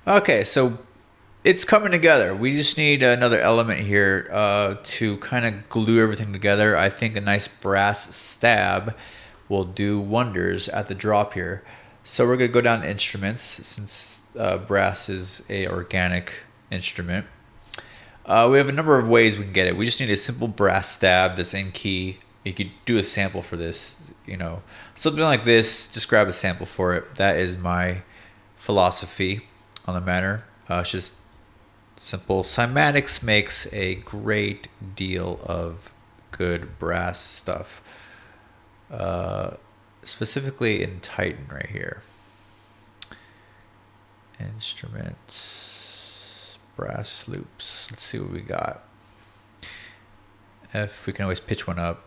Okay, so it's coming together. We just need another element here to kind of glue everything together. I think a nice brass stab will do wonders at the drop here. So we're going to go down to instruments since brass is a organic instrument. We have a number of ways we can get it. We just need a simple brass stab that's in key. You could do a sample for this, something like this. Just grab a sample for it. That is my philosophy on the matter. It's just simple. Cymatics makes a great deal of good brass stuff. Specifically in Titan right here. Instruments, brass loops. Let's see what we got. F, we can always pitch one up.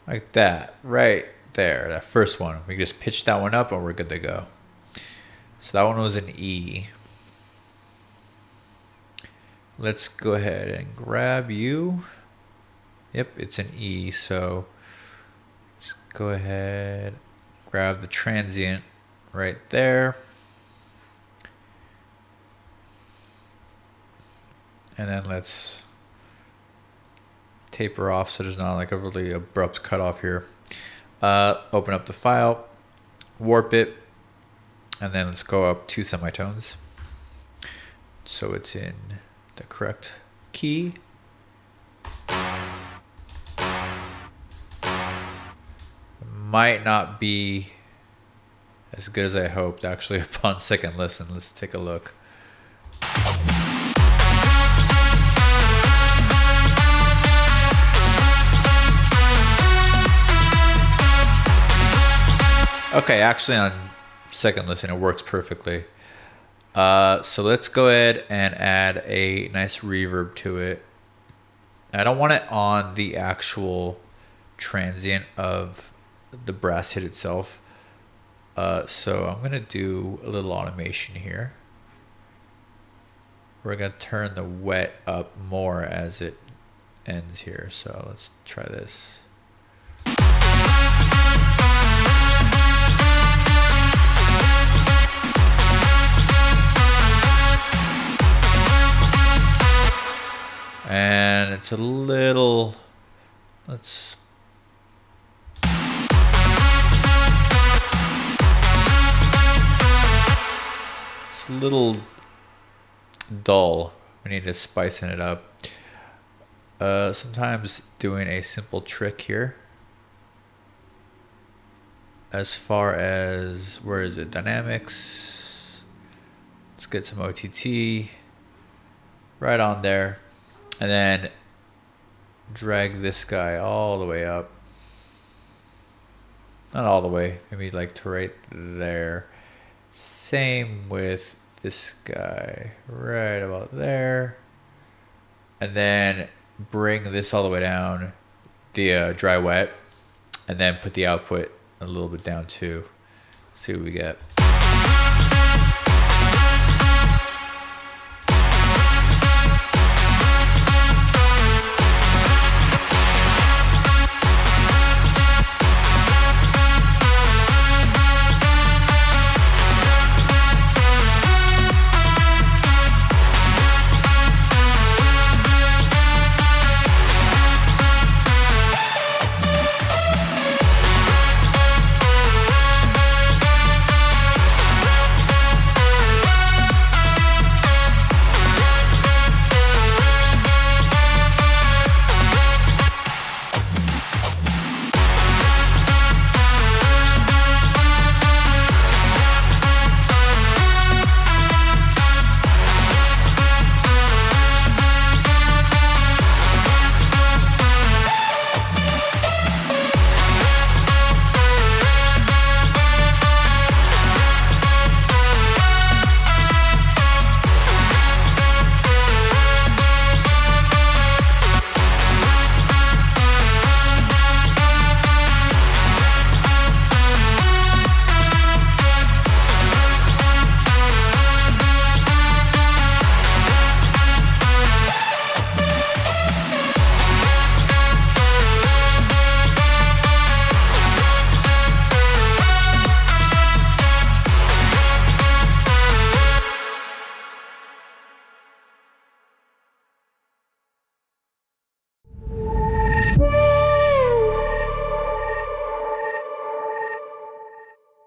Like that, right there, that first one. We can just pitch that one up and we're good to go. So that one was an E. Let's go ahead and grab you. Yep, it's an E, so just go ahead, grab the transient right there. And then let's taper off so there's not like a really abrupt cutoff here. Open up the file, warp it, and then let's go up 2 semitones so it's in the correct key. Might not be as good as I hoped actually upon second listen. Let's take a look. Okay, actually on second listen, it works perfectly. So let's go ahead and add a nice reverb to it. I don't want it on the actual transient of the brass hit itself. So I'm going to do a little automation here. We're going to turn the wet up more as it ends here. So let's try this. And it's a little, it's a little dull. We need to spicing it up. Sometimes doing a simple trick here. As far as, where is it? Dynamics. Let's get some OTT right on there. And then drag this guy all the way up. Not all the way, maybe like to right there. Same with this guy, right about there. And then bring this all the way down, the dry wet, and then put the output a little bit down too. See what we get.